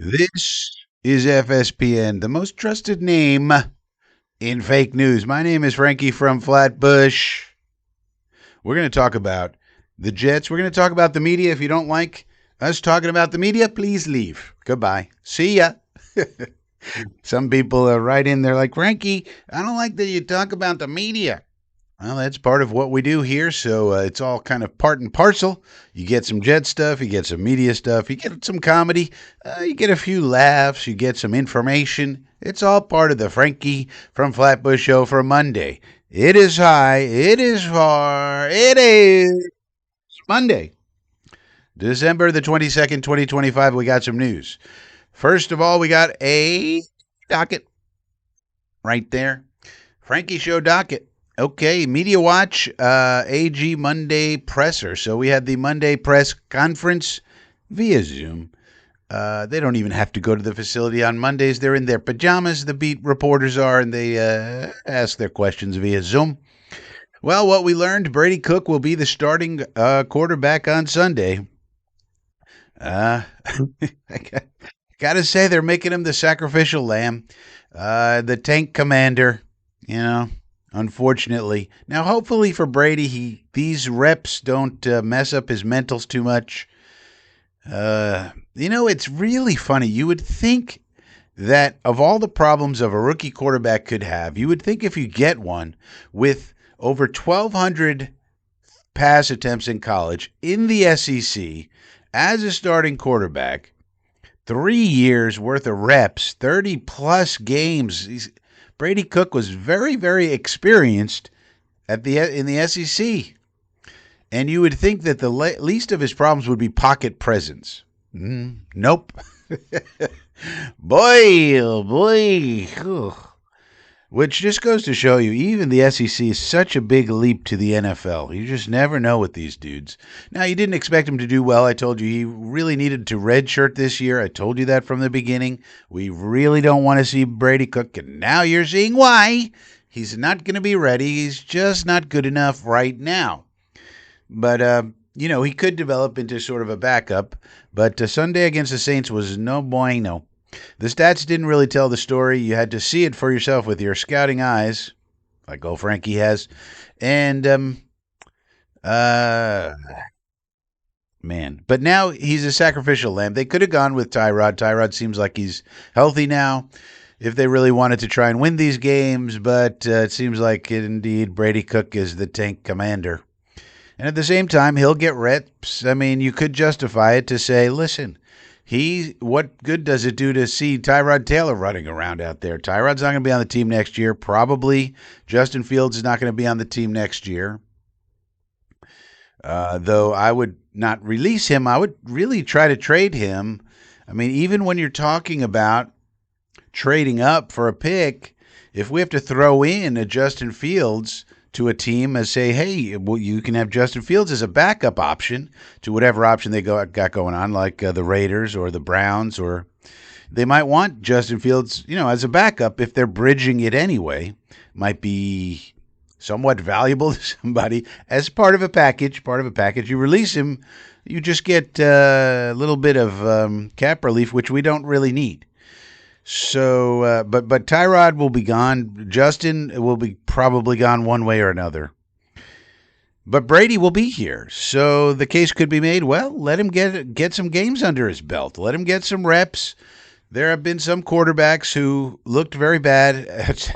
This is FSPN, the most trusted name in fake news. My name is Frankie from Flatbush. We're going to talk about the Jets. We're going to talk about the media. If you don't like us talking about the media, please leave. Goodbye. See ya. Some people are right in there like, Frankie, I don't like that you talk about the media. Well, that's part of what we do here, so it's all kind of part and parcel. You get some Jet stuff, you get some media stuff, you get some comedy, you get a few laughs, you get some information. It's all part of the Frankie from Flatbush Show for Monday. It is high, it is far, it is Monday, December the 22nd, 2025. We got some news. First of all, we got a docket right there. Frankie Show docket. Okay, Media Watch, AG Monday presser. So we had the Monday press conference via Zoom. They don't even have to go to the facility on Mondays. They're in their pajamas, the beat reporters are, and they ask their questions via Zoom. Well, what we learned, Brady Cook will be the starting quarterback on Sunday. I got to say, they're making him the sacrificial lamb, the tank commander, you know. Unfortunately. Now, hopefully for Brady, these reps don't mess up his mentals too much. It's really funny. You would think that of all the problems of a rookie quarterback could have, you would think if you get one with over 1,200 pass attempts in college in the SEC as a starting quarterback, 3 years worth of reps, 30-plus games. Brady Cook was very, very experienced in the SEC. And you would think that the least of his problems would be pocket presence. Nope. Boy, oh boy. Ugh. Which just goes to show you, even the SEC is such a big leap to the NFL. You just never know with these dudes. Now, you didn't expect him to do well. I told you he really needed to redshirt this year. I told you that from the beginning. We really don't want to see Brady Cook, and now you're seeing why. He's not going to be ready. He's just not good enough right now. But, he could develop into sort of a backup. But Sunday against the Saints was no bueno. The stats didn't really tell the story. You had to see it for yourself with your scouting eyes, like old Frankie has. And, man. But now he's a sacrificial lamb. They could have gone with Tyrod. Tyrod seems like he's healthy now if they really wanted to try and win these games. But it seems like, indeed, Brady Cook is the tank commander. And at the same time, he'll get reps. I mean, you could justify it to say, listen, what good does it do to see Tyrod Taylor running around out there? Tyrod's not going to be on the team next year. Probably Justin Fields is not going to be on the team next year. Though I would not release him. I would really try to trade him. I mean, even when you're talking about trading up for a pick, if we have to throw in a Justin Fields to a team and say, hey, well, you can have Justin Fields as a backup option to whatever option they got going on, like the Raiders or the Browns, or they might want Justin Fields, as a backup if they're bridging it anyway. Might be somewhat valuable to somebody as part of a package. You release him, you just get a little bit of cap relief, which we don't really need. So, but Tyrod will be gone. Justin will be probably gone one way or another. But Brady will be here. So the case could be made, well, let him get some games under his belt. Let him get some reps. There have been some quarterbacks who looked very bad at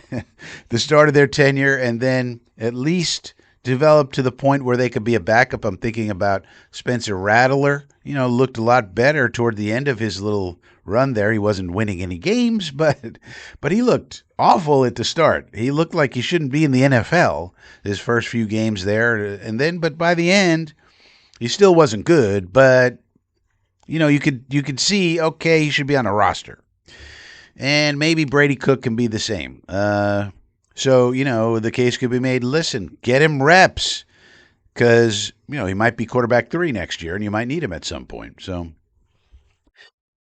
the start of their tenure and then at least developed to the point where they could be a backup. I'm thinking about Spencer Rattler. Looked a lot better toward the end of his little run there. He wasn't winning any games, but he looked awful at the start. He looked like he shouldn't be in the NFL his first few games there, but by the end, he still wasn't good. But you could see, okay, he should be on a roster, and maybe Brady Cook can be the same. So the case could be made. Listen, get him reps because he might be quarterback 3 next year, and you might need him at some point. So.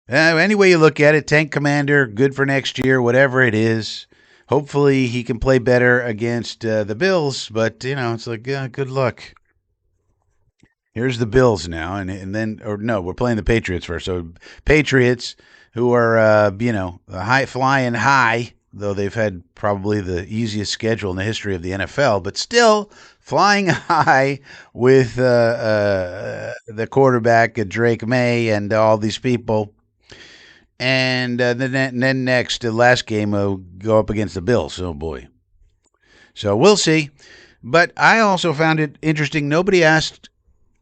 Any way you look at it, tank commander, good for next year, whatever it is. Hopefully he can play better against the Bills, but, it's like, good luck. Here's the Bills now, and then, or no, we're playing the Patriots first. So Patriots, who are, high flying high, though they've had probably the easiest schedule in the history of the NFL, but still flying high with the quarterback, Drake May, and all these people. And then next, the last game, will go up against the Bills. Oh, boy. So we'll see. But I also found it interesting. Nobody asked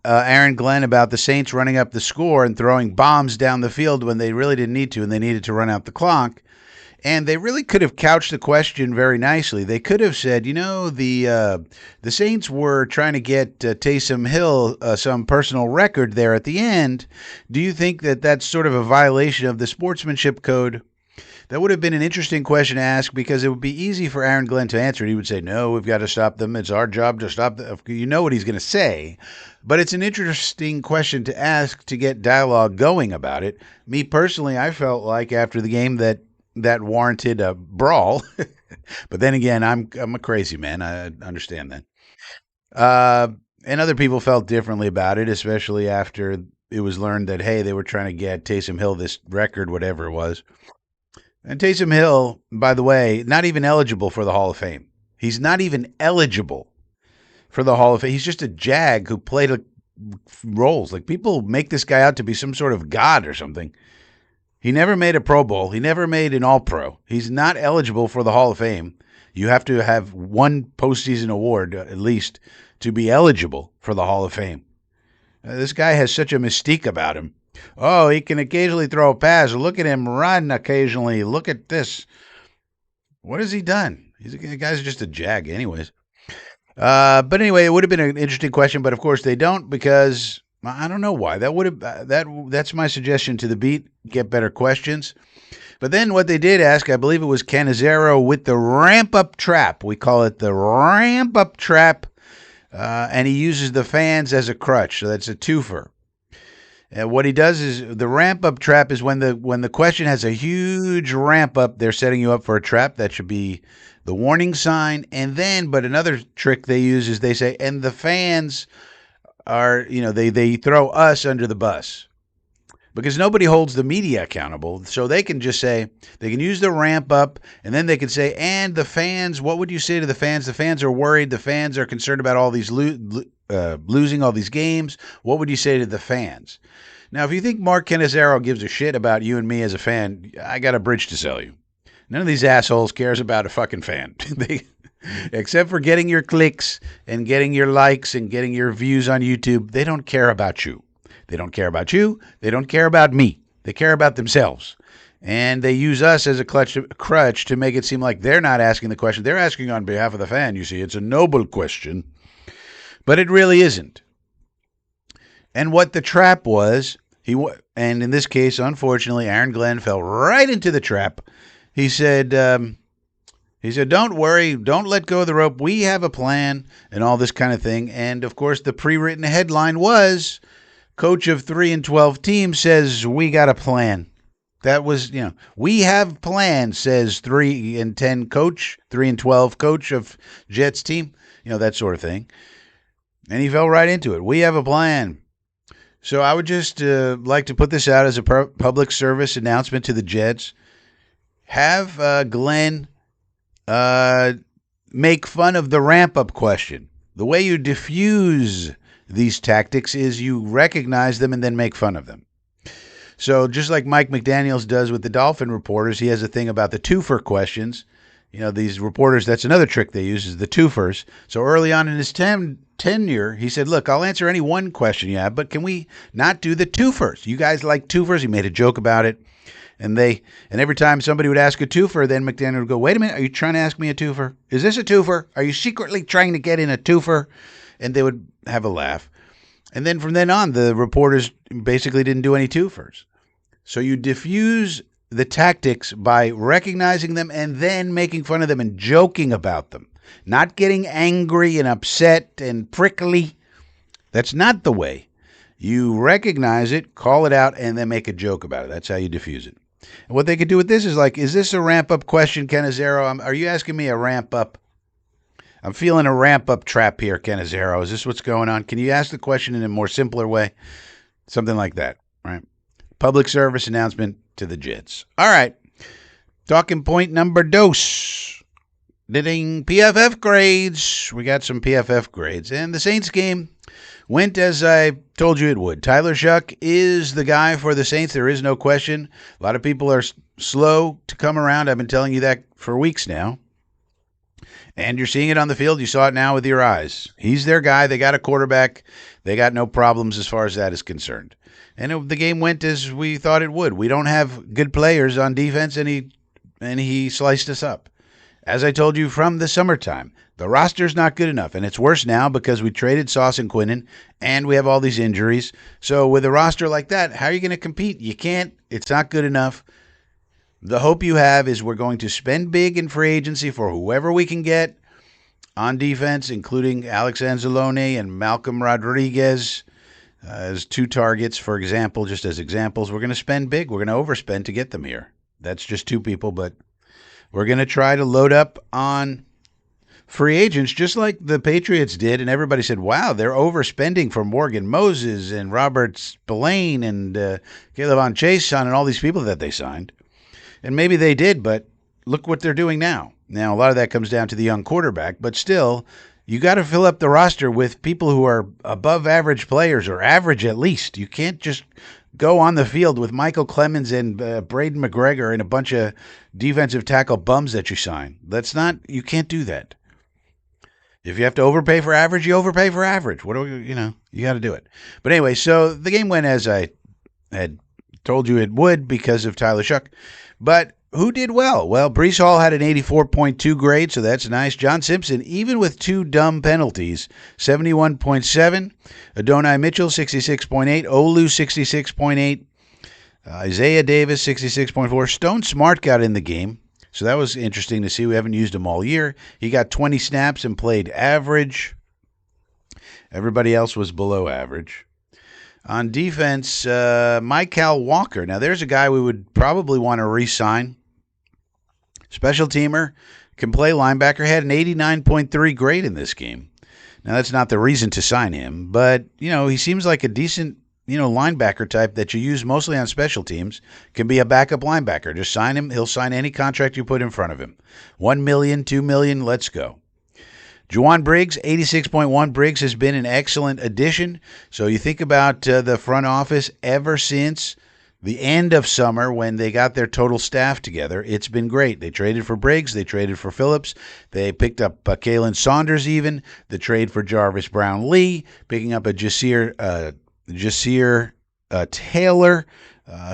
Aaron Glenn about the Saints running up the score and throwing bombs down the field when they really didn't need to, and they needed to run out the clock. And they really could have couched the question very nicely. They could have said, the Saints were trying to get Taysom Hill some personal record there at the end. Do you think that that's sort of a violation of the sportsmanship code? That would have been an interesting question to ask, because it would be easy for Aaron Glenn to answer it. He would say, no, we've got to stop them. It's our job to stop them. You know what he's going to say. But it's an interesting question to ask to get dialogue going about it. Me personally, I felt like after the game that warranted a brawl. But then again, I'm a crazy man. I understand that. And other people felt differently about it, especially after it was learned that, hey, they were trying to get Taysom Hill this record, whatever it was. And Taysom Hill, by the way, not even eligible for the Hall of Fame. He's not even eligible for the Hall of Fame. He's just a jag who played roles. Like, people make this guy out to be some sort of god or something. He never made a Pro Bowl. He never made an All-Pro. He's not eligible for the Hall of Fame. You have to have one postseason award, at least, to be eligible for the Hall of Fame. This guy has such a mystique about him. Oh, he can occasionally throw a pass. Look at him run occasionally. Look at this. What has he done? The guy's just a jag anyways. But anyway, it would have been an interesting question, but of course they don't, because I don't know why. That's my suggestion to the beat. Get better questions. But then what they did ask, I believe it was Cannizzaro with the ramp-up trap. We call it the ramp-up trap, and he uses the fans as a crutch, so that's a twofer. What he does is, the ramp-up trap is when the question has a huge ramp-up, they're setting you up for a trap. That should be the warning sign. And then, but another trick they use is they say, and the fans are, they throw us under the bus. Because nobody holds the media accountable. So they can just say, they can use the ramp up, and then they can say, and the fans, what would you say to the fans? The fans are worried. The fans are concerned about all these losing all these games. What would you say to the fans? Now, if you think Mark Cannizzaro gives a shit about you and me as a fan, I got a bridge to sell you. None of these assholes cares about a fucking fan. Except for getting your clicks and getting your likes and getting your views on YouTube, they don't care about you. They don't care about you. They don't care about me. They care about themselves. And they use us as a crutch to make it seem like they're not asking the question. They're asking on behalf of the fan, you see. It's a noble question. But it really isn't. And what the trap was, and in this case, unfortunately, Aaron Glenn fell right into the trap. He said, don't worry, don't let go of the rope. We have a plan and all this kind of thing. And, of course, the pre-written headline was, coach of 3-12 team says, we got a plan. That was, we have plans, says 3-10 coach, 3-12 coach of Jets team, that sort of thing. And he fell right into it. We have a plan. So I would just like to put this out as a public service announcement to the Jets. Have Glenn make fun of the ramp-up question. The way you diffuse these tactics is you recognize them and then make fun of them. So just like Mike McDaniels does with the Dolphin reporters, he has a thing about the twofer questions. These reporters, that's another trick they use, is the twofers. So early on in his tenure, he said, look, I'll answer any one question you have, but can we not do the twofers? You guys like twofers? He made a joke about it. And every time somebody would ask a twofer, then McDaniel would go, wait a minute, are you trying to ask me a twofer? Is this a twofer? Are you secretly trying to get in a twofer? And they would have a laugh. And then from then on, the reporters basically didn't do any twofers. So you diffuse the tactics by recognizing them and then making fun of them and joking about them. Not getting angry and upset and prickly. That's not the way. You recognize it, call it out, and then make a joke about it. That's how you diffuse it. And what they could do with this is like, is this a ramp-up question, Cannizzaro? Are you asking me a ramp-up? I'm feeling a ramp-up trap here, Cannizzaro. Is this what's going on? Can you ask the question in a more simpler way? Something like that, right? Public service announcement to the Jets. All right. Talking point number dos. Ding, PFF grades. We got some PFF grades. And the Saints game went as I told you it would. Tyler Shuck is the guy for the Saints. There is no question. A lot of people are slow to come around. I've been telling you that for weeks now. And you're seeing it on the field. You saw it now with your eyes. He's their guy. They got a quarterback. They got no problems as far as that is concerned. And the game went as we thought it would. We don't have good players on defense, and he sliced us up. As I told you from the summertime, the roster's not good enough, and it's worse now because we traded Sauce and Quinnen, and we have all these injuries. So with a roster like that, how are you going to compete? You can't. It's not good enough. The hope you have is we're going to spend big in free agency for whoever we can get on defense, including Alex Anzalone and Malcolm Rodriguez as 2 targets, for example, just as examples. We're going to spend big. We're going to overspend to get them here. That's just 2 people, but we're going to try to load up on free agents just like the Patriots did, and everybody said, wow, they're overspending for Morgan Moses and Robert Spillane and Caleb Chase and all these people that they signed. And maybe they did, but look what they're doing now. Now, a lot of that comes down to the young quarterback, but still, you got to fill up the roster with people who are above average players or average at least. You can't just go on the field with Michael Clemens and Braden McGregor and a bunch of defensive tackle bums that you sign. You can't do that. If you have to overpay for average, you overpay for average. You got to do it. But anyway, so the game went as I had told you it would because of Tyler Shuck. But who did well? Well, Breece Hall had an 84.2 grade, so that's nice. John Simpson, even with 2 dumb penalties, 71.7. Adonai Mitchell, 66.8. Olu, 66.8. Isaiah Davis, 66.4. Stone Smart got in the game, so that was interesting to see. We haven't used him all year. He got 20 snaps and played average. Everybody else was below average. On defense, Michael Walker. Now, there's a guy we would probably want to re-sign. Special teamer, can play linebacker, had an 89.3 grade in this game. Now, that's not the reason to sign him, but, he seems like a decent, linebacker type that you use mostly on special teams. Can be a backup linebacker. Just sign him. He'll sign any contract you put in front of him. $1 million, $2 million, let's go. Juwan Briggs, 86.1. Briggs has been an excellent addition. So you think about the front office ever since the end of summer when they got their total staff together. It's been great. They traded for Briggs. They traded for Phillips. They picked up Kalen Saunders even. The trade for Jarvis Brown-Lee, picking up a Jasir Taylor,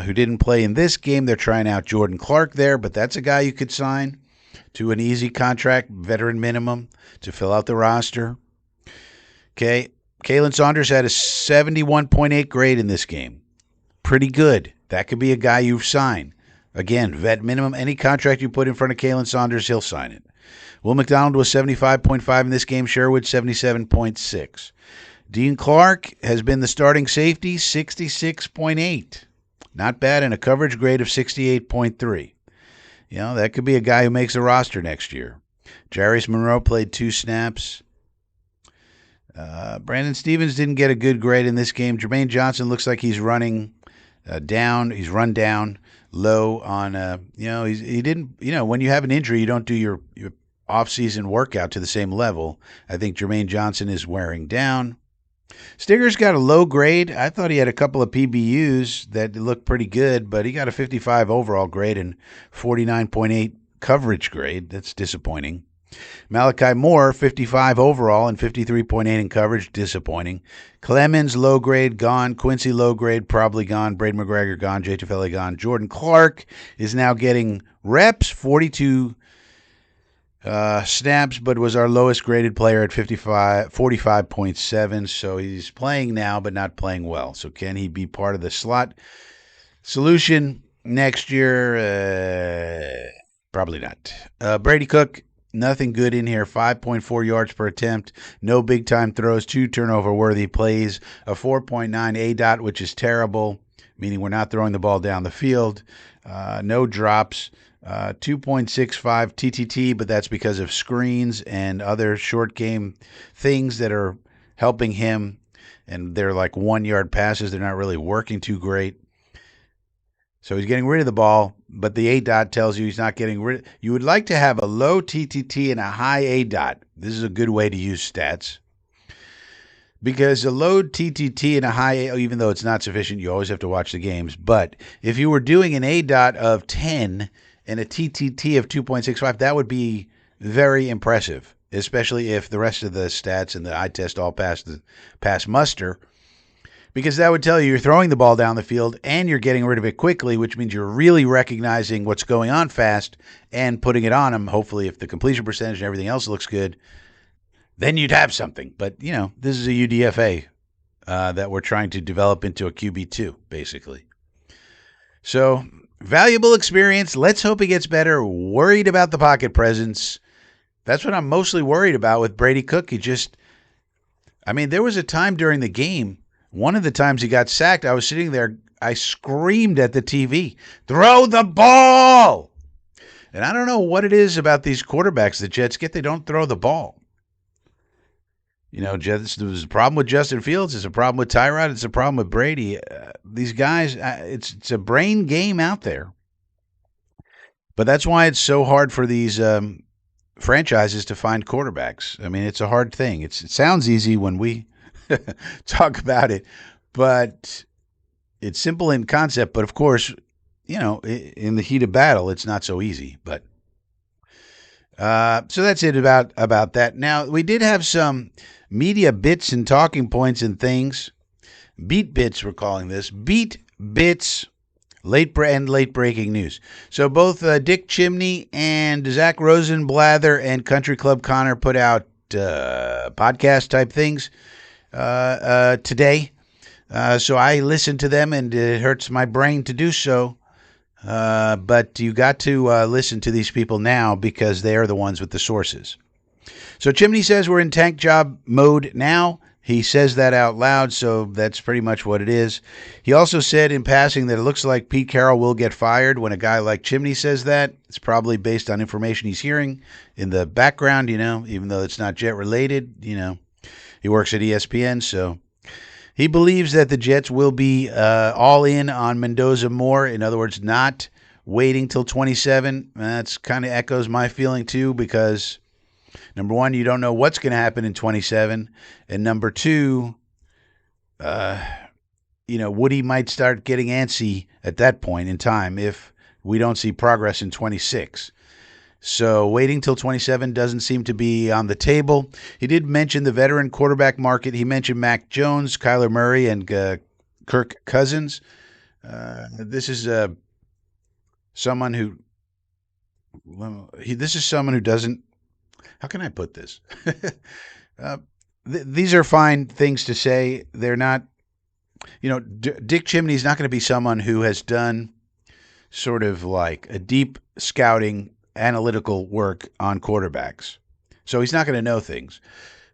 who didn't play in this game. They're trying out Jordan Clark there, but that's a guy you could sign to an easy contract, veteran minimum, to fill out the roster. Okay, Kalen Saunders had a 71.8 grade in this game. Pretty good. That could be a guy you sign. Again, vet minimum. Any contract you put in front of Kalen Saunders, he'll sign it. Will McDonald was 75.5 in this game. Sherwood, 77.6. Dean Clark has been the starting safety, 66.8. Not bad, and a coverage grade of 68.3. That could be a guy who makes a roster next year. Jarius Monroe played 2 snaps. Brandon Stevens didn't get a good grade in this game. Jermaine Johnson looks like he's running down. He's run down low on, he didn't, when you have an injury, you don't do your off-season workout to the same level. I think Jermaine Johnson is wearing down. Stigger's got a low grade. I thought he had a couple of PBUs that looked pretty good, but he got a 55 overall grade and 49.8 coverage grade. That's disappointing. Malachi Moore, 55 overall and 53.8 in coverage. Disappointing. Clemens, low grade, gone. Quincy, low grade, probably gone. Braden McGregor, gone. Jay Tufele, gone. Jordan Clark is now getting reps, 42 snaps, but was our lowest graded player at 45.7. So he's playing now, but not playing well. So can he be part of the slot solution next year? Probably not. Brady Cook, nothing good in here. 5.4 yards per attempt. No big-time throws. 2 turnover-worthy plays. A 4.9 ADOT, which is terrible, meaning we're not throwing the ball down the field. No drops. 2.65 TTT, but that's because of screens and other short game things that are helping him. And they're like 1-yard passes. They're not really working too great. So he's getting rid of the ball, but the A dot tells you he's not getting rid. You would like to have a low TTT and a high A dot. This is a good way to use stats. Because a low TTT and a high A, even though it's not sufficient, you always have to watch the games. But if you were doing an A dot of 10 and a TTT of 2.65, that would be very impressive, especially if the rest of the stats and the eye test all pass muster. Because that would tell you you're throwing the ball down the field and you're getting rid of it quickly, which means you're really recognizing what's going on fast and putting it on them. Hopefully, if the completion percentage and everything else looks good, then you'd have something. But, this is a UDFA that we're trying to develop into a QB2, basically. So, valuable experience. Let's hope he gets better. Worried about the pocket presence. That's what I'm mostly worried about with Brady Cook. There was a time during the game, one of the times he got sacked, I was sitting there, I screamed at the TV, "Throw the ball!" And I don't know what it is about these quarterbacks the Jets get. They don't throw the ball. There's a problem with Justin Fields. It's a problem with Tyrod. It's a problem with Brady. These guys, it's a brain game out there. But that's why it's so hard for these franchises to find quarterbacks. It's a hard thing. It sounds easy when we talk about it, but it's simple in concept. But of course, in the heat of battle, it's not so easy. But so that's it about that. Now, we did have some media bits and talking points and things. Beat bits, we're calling this. Beat bits, late breaking news. So both Dick Chimney and Zach Rosenblather and Country Club Connor put out podcast type things today. So I listened to them, and it hurts my brain to do so. But you got to listen to these people now because they are the ones with the sources. So Chimney says we're in tank job mode now. He says that out loud, so that's pretty much what it is. He also said in passing that it looks like Pete Carroll will get fired. When a guy like Chimney says that, it's probably based on information he's hearing in the background, even though it's not Jet related. He works at ESPN, so he believes that the Jets will be all in on Mendoza Moore. In other words, not waiting till 27. That's kind of echoes my feeling too, because number one, you don't know what's going to happen in 27. And number two, Woody might start getting antsy at that point in time if we don't see progress in 26. So waiting till 27 doesn't seem to be on the table. He did mention the veteran quarterback market. He mentioned Mac Jones, Kyler Murray, and Kirk Cousins. This is someone who doesn't. How can I put this? These are fine things to say. They're not. Dick Chimney's not going to be someone who has done sort of like a deep scouting analytical work on quarterbacks. So he's not going to know things.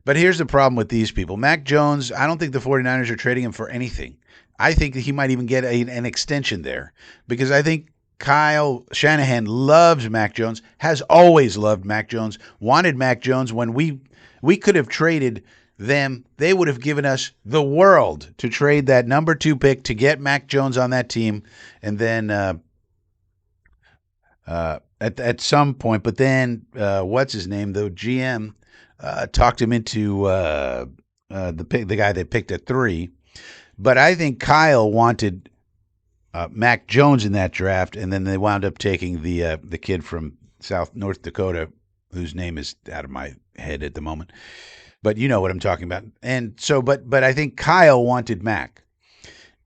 But here's the problem with these people. Mac Jones, I don't think the 49ers are trading him for anything. I think that he might even get an extension there because I think Kyle Shanahan loves Mac Jones, has always loved Mac Jones, wanted Mac Jones. When we could have traded them, they would have given us the world to trade that number 2 pick to get Mac Jones on that team. And then at some point, but then what's his name, the GM talked him into the guy they picked at 3. But I think Kyle wanted Mac Jones in that draft, and then they wound up taking the kid from North Dakota, whose name is out of my head at the moment. But you know what I'm talking about. And so, but I think Kyle wanted Mac,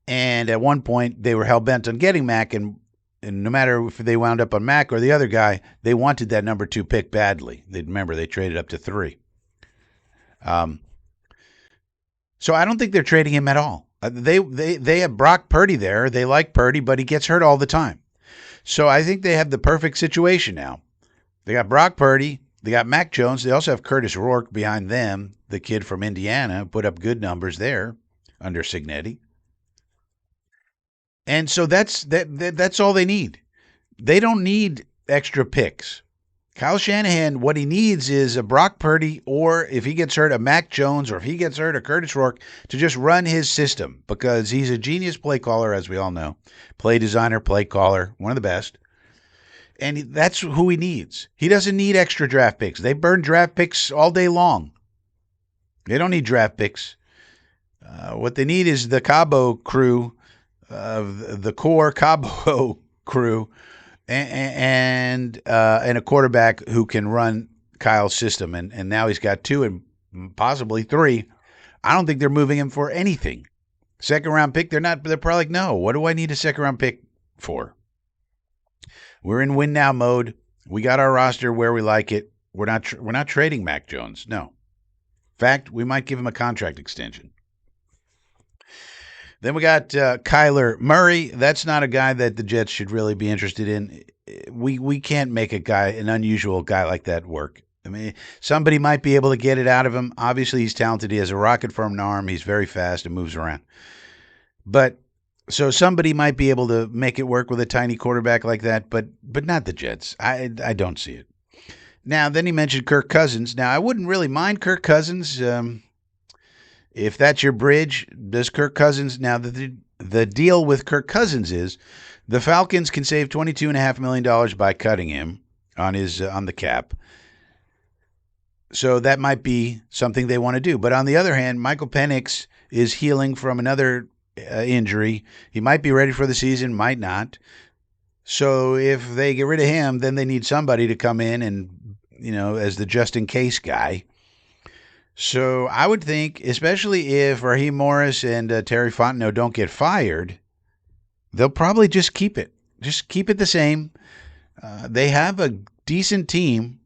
and at one point they were hell bent on getting Mac, and no matter if they wound up on Mac or the other guy, they wanted that number 2 pick badly. They traded up to 3. So I don't think they're trading him at all. They have Brock Purdy there. They like Purdy, but he gets hurt all the time. So I think they have the perfect situation now. They got Brock Purdy. They got Mac Jones. They also have Curtis Rourke behind them, the kid from Indiana, put up good numbers there under Cignetti. And so that's all they need. They don't need extra picks Kyle Shanahan, what he needs is a Brock Purdy, or if he gets hurt, a Mac Jones, or if he gets hurt, a Curtis Rourke, to just run his system, because he's a genius play caller, as we all know. Play designer, play caller, one of the best. And that's who he needs. He doesn't need extra draft picks. They burn draft picks all day long. They don't need draft picks. What they need is the Cabo crew, the core Cabo crew, and a quarterback who can run Kyle's system. And now he's got 2 and possibly 3. I don't think they're moving him for anything. Second round pick, they're probably like, no, what do I need a second round pick for? We're in win now mode. We got our roster where we like it. We're not trading Mac Jones. No. In fact, we might give him a contract extension. Then we got Kyler Murray. That's not a guy that the Jets should really be interested in. We can't make an unusual guy like that work. I mean, somebody might be able to get it out of him. Obviously, he's talented. He has a rocket for an arm. He's very fast and moves around. But so somebody might be able to make it work with a tiny quarterback like that, but not the Jets. I don't see it. Now, then he mentioned Kirk Cousins. Now, I wouldn't really mind Kirk Cousins. If that's your bridge, does Kirk Cousins... Now, the deal with Kirk Cousins is the Falcons can save $22.5 million by cutting him on the cap. So that might be something they want to do. But on the other hand, Michael Penix is healing from another injury. He might be ready for the season, might not. So if they get rid of him, then they need somebody to come in and, as the just-in-case guy. So I would think, especially if Raheem Morris and Terry Fontenot don't get fired, they'll probably just keep it. Just keep it the same. They have a decent team,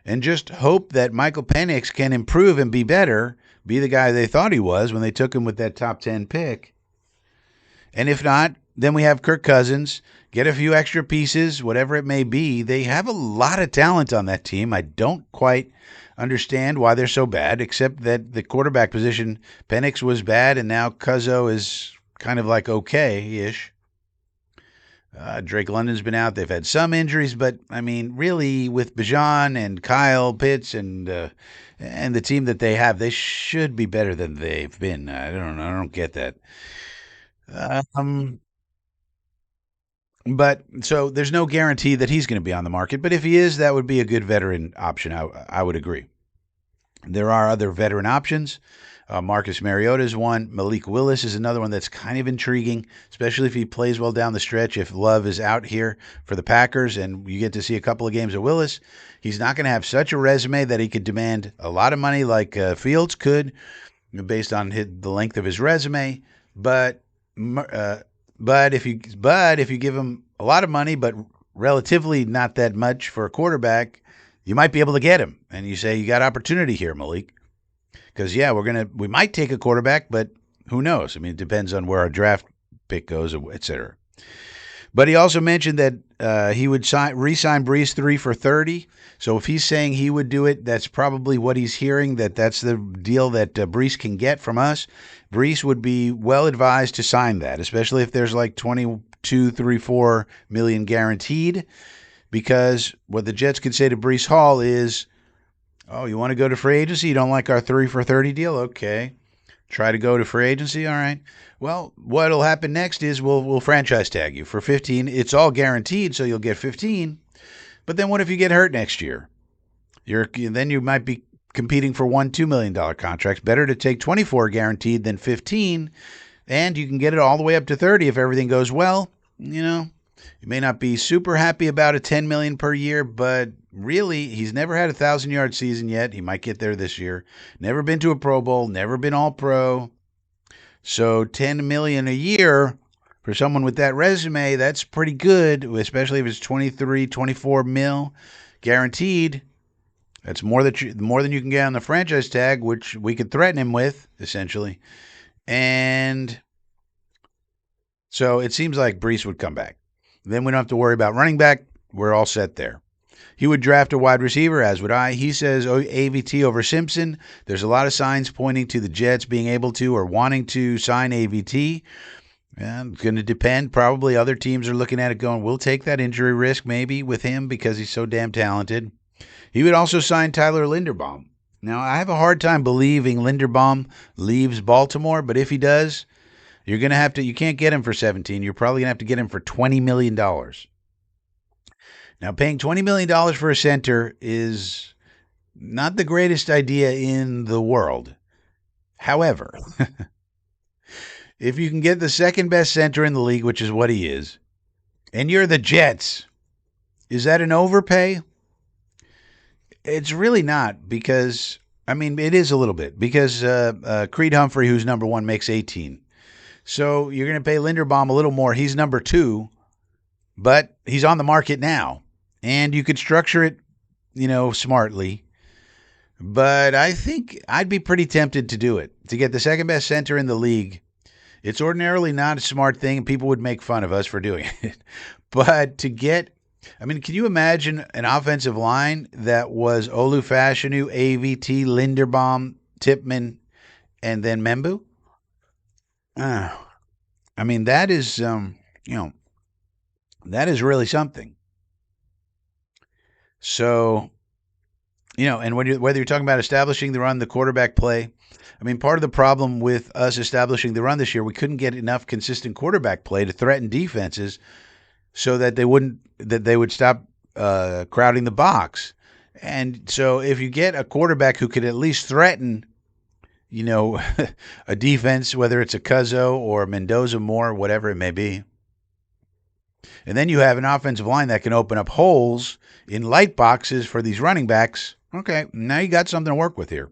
and just hope that Michael Penix can improve and be better, be the guy they thought he was when they took him with that top 10 pick. And if not, then we have Kirk Cousins. Get a few extra pieces, whatever it may be. They have a lot of talent on that team. I don't quite understand why they're so bad, except that the quarterback position, Penix was bad, and now Cuzzo is kind of like okay-ish. Drake London's been out. They've had some injuries, but, I mean, really, with Bijan and Kyle Pitts and the team that they have, they should be better than they've been. I don't know. I don't get that. But so there's no guarantee that he's going to be on the market. But if he is, that would be a good veteran option. I would agree. There are other veteran options. Marcus Mariota is one. Malik Willis is another one that's kind of intriguing, especially if he plays well down the stretch. If Love is out here for the Packers and you get to see a couple of games of Willis, he's not going to have such a resume that he could demand a lot of money like Fields could, based on the length of his resume. But if you give him a lot of money, but relatively not that much for a quarterback, you might be able to get him. And you say, you got opportunity here, Malik. Because, yeah, we might take a quarterback, but who knows? I mean, it depends on where our draft pick goes, et cetera. But he also mentioned that he would re-sign Brees 3 for $30. So if he's saying he would do it, that's probably what he's hearing, that's the deal that Brees can get from us. Brees would be well advised to sign that, especially if there's like 22, 3, 4 million guaranteed. Because what the Jets could say to Brees Hall is, oh, you want to go to free agency? You don't like our 3 for 30 deal? Okay. Try to go to free agency? All right. Well, what'll happen next is we'll franchise tag you for 15. It's all guaranteed, so you'll get 15. But then what if you get hurt next year? Then you might be competing for $2 million contracts. Better to take 24 guaranteed than 15, and you can get it all the way up to 30 if everything goes well. You may not be super happy about a $10 million per year, but really, he's never had a 1,000-yard season yet. He might get there this year. Never been to a Pro Bowl, never been All-Pro. So $10 million a year for someone with that resume, that's pretty good, especially if it's 23, 24 mil guaranteed. That's more than you can get on the franchise tag, which we could threaten him with, essentially. And so it seems like Brees would come back. Then we don't have to worry about running back. We're all set there. He would draft a wide receiver, as would I. He says AVT over Simpson. There's a lot of signs pointing to the Jets being able to or wanting to sign AVT. Yeah, it's going to depend. Probably other teams are looking at it going, we'll take that injury risk maybe with him because he's so damn talented. He would also sign Tyler Linderbaum. Now, I have a hard time believing Linderbaum leaves Baltimore, but if he does, you're going to have to, you can't get him for 17. You're probably going to have to get him for $20 million. Now, paying $20 million for a center is not the greatest idea in the world. However, if you can get the second best center in the league, which is what he is, and you're the Jets, is that an overpay? It's really not because, I mean, it is a little bit because Creed Humphrey, who's number one, makes 18. So you're going to pay Linderbaum a little more. He's number two, but he's on the market now. And you could structure it, smartly. But I think I'd be pretty tempted to do it. To get the second best center in the league, it's ordinarily not a smart thing, and people would make fun of us for doing it. But to get, I mean, can you imagine an offensive line that was Olu Fashanu, AVT, Linderbaum, Tipman, and then Membu? I mean, that is, that is really something. So, and whether you're talking about establishing the run, the quarterback play, I mean, part of the problem with us establishing the run this year, we couldn't get enough consistent quarterback play to threaten defenses so that they would stop crowding the box. And so if you get a quarterback who could at least threaten, a defense, whether it's a Cuzzo or Mendoza Moore, whatever it may be, and then you have an offensive line that can open up holes in light boxes for these running backs, okay, now you got something to work with here.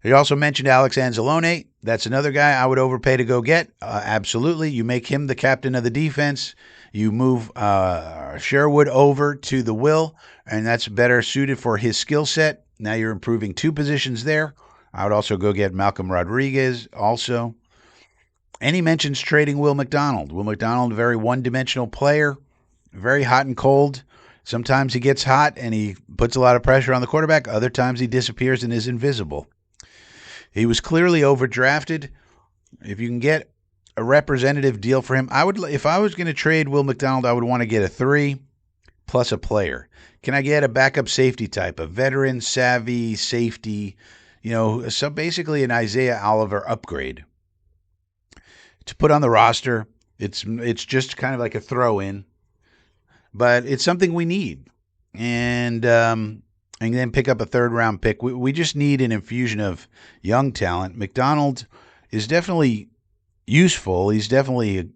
He also mentioned Alex Anzalone. That's another guy I would overpay to go get. Absolutely. You make him the captain of the defense. You move Sherwood over to the will, and that's better suited for his skill set. Now you're improving two positions there. I would also go get Malcolm Rodriguez also. And he mentions trading Will McDonald. Will McDonald, a very one-dimensional player, very hot and cold. Sometimes he gets hot and he puts a lot of pressure on the quarterback. Other times he disappears and is invisible. He was clearly overdrafted. If you can get a representative deal for him, if I was going to trade Will McDonald, I would want to get a 3 plus a player. Can I get a backup safety type, a veteran savvy safety, so basically an Isaiah Oliver upgrade to put on the roster? It's just kind of like a throw-in, but it's something we need. And then pick up a third-round pick. We just need an infusion of young talent. McDonald is definitely useful. He's definitely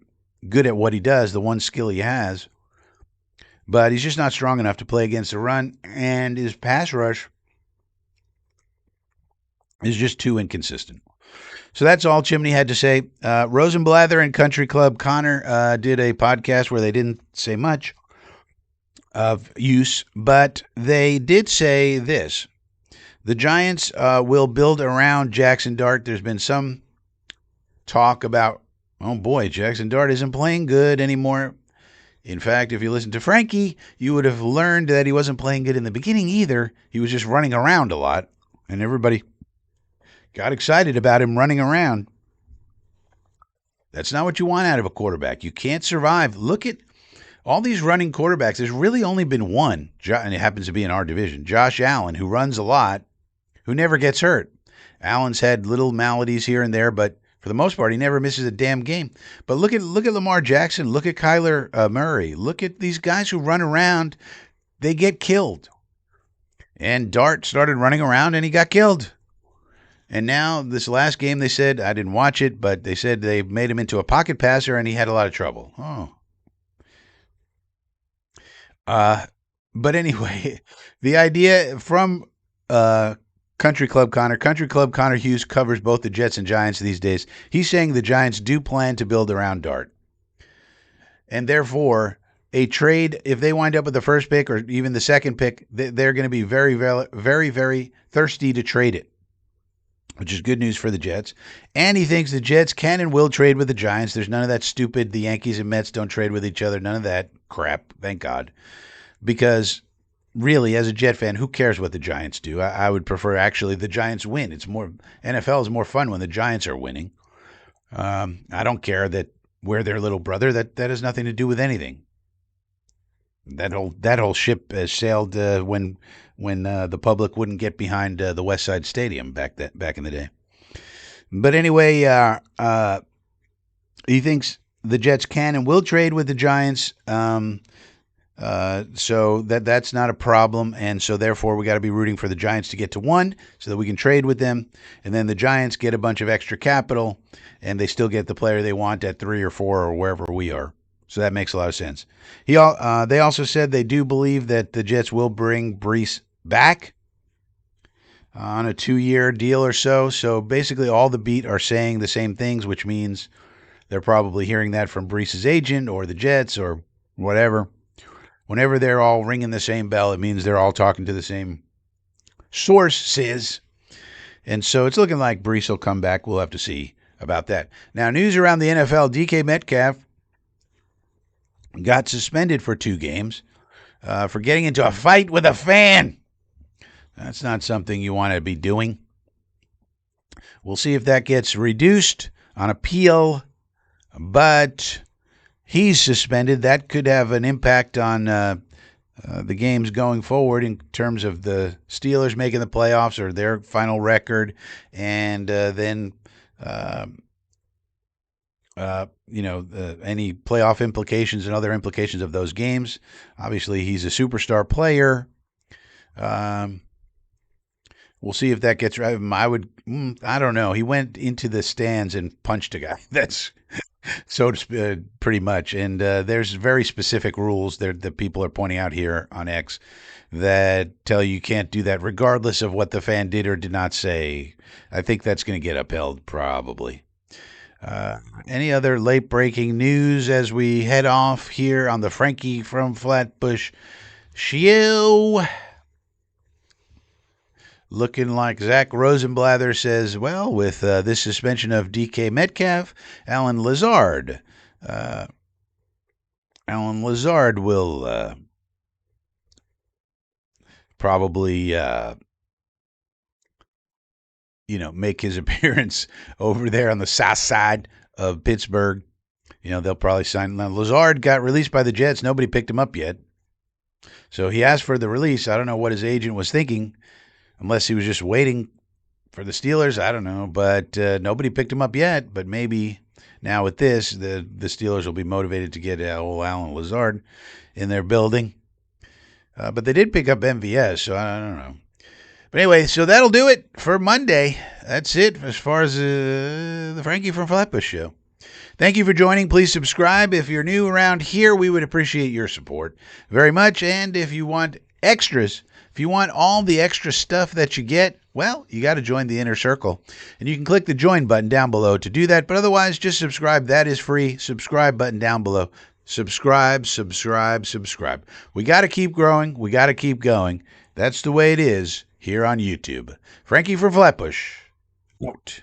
good at what he does, the one skill he has. But he's just not strong enough to play against the run, and his pass rush is just too inconsistent. So that's all Chimney had to say. Rosenblather and Country Club Connor did a podcast where they didn't say much of use, but they did say this. The Giants will build around Jackson Dart. There's been some talk about, oh boy, Jackson Dart isn't playing good anymore. In fact, if you listen to Frankie, you would have learned that he wasn't playing good in the beginning either. He was just running around a lot, and everybody got excited about him running around. That's not what you want out of a quarterback. You can't survive. Look at all these running quarterbacks. There's really only been one, and it happens to be in our division, Josh Allen, who runs a lot, who never gets hurt. Allen's had little maladies here and there, but for the most part, he never misses a damn game. But look at Lamar Jackson. Look at Kyler Murray. Look at these guys who run around. They get killed. And Dart started running around, and he got killed. And now, this last game, they said, I didn't watch it, but they said they made him into a pocket passer, and he had a lot of trouble. Oh. But anyway, the idea from Country Club Connor Hughes covers both the Jets and Giants these days. He's saying the Giants do plan to build around Dart. And therefore, a trade, if they wind up with the first pick or even the second pick, they're going to be very, very, very, very thirsty to trade it, which is good news for the Jets. And he thinks the Jets can and will trade with the Giants. There's none of that stupid, the Yankees and Mets don't trade with each other. None of that crap, thank God. Because really, as a Jet fan, who cares what the Giants do? I would prefer actually the Giants win. It's more, NFL is more fun when the Giants are winning. I don't care that we're their little brother. That has nothing to do with anything. That whole ship has sailed when the public wouldn't get behind the West Side Stadium back in the day. But anyway, he thinks the Jets can and will trade with the Giants. So that's not a problem, and so therefore we got to be rooting for the Giants to get to 1 so that we can trade with them, and then the Giants get a bunch of extra capital, and they still get the player they want at 3 or 4 or wherever we are. So that makes a lot of sense. They also said they do believe that the Jets will bring Brees back on a 2-year deal or so. So basically all the beat are saying the same things, which means they're probably hearing that from Brees' agent or the Jets or whatever. Whenever they're all ringing the same bell, it means they're all talking to the same sources. And so it's looking like Brees will come back. We'll have to see about that. Now, news around the NFL, DK Metcalf got suspended for 2 games for getting into a fight with a fan. That's not something you want to be doing. We'll see if that gets reduced on appeal, but he's suspended. That could have an impact on the games going forward in terms of the Steelers making the playoffs or their final record, and then any playoff implications and other implications of those games. Obviously, he's a superstar player. We'll see if that gets right. I don't know. He went into the stands and punched a guy. That's so pretty much. And there's very specific rules that people are pointing out here on X that tell you can't do that regardless of what the fan did or did not say. I think that's going to get upheld probably. Any other late-breaking news as we head off here on the Frankie from Flatbush Show? Looking like Zach Rosenblather says, well, with this suspension of DK Metcalf, Alan Lazard will probably make his appearance over there on the south side of Pittsburgh. They'll probably sign. Now, Lazard got released by the Jets. Nobody picked him up yet. So he asked for the release. I don't know what his agent was thinking, unless he was just waiting for the Steelers. I don't know. But nobody picked him up yet. But maybe now with this, the Steelers will be motivated to get old Alan Lazard in their building. But they did pick up MVS, so I don't know. But anyway, so that'll do it for Monday. That's it as far as the Frankie from Flatbush Show. Thank you for joining. Please subscribe. If you're new around here, we would appreciate your support very much. And if you want extras, if you want all the extra stuff that you get, well, you got to join the Inner Circle. And you can click the join button down below to do that. But otherwise, just subscribe. That is free. Subscribe button down below. Subscribe. We got to keep growing. We got to keep going. That's the way it is here on YouTube. Frankie from Flatbush. Out.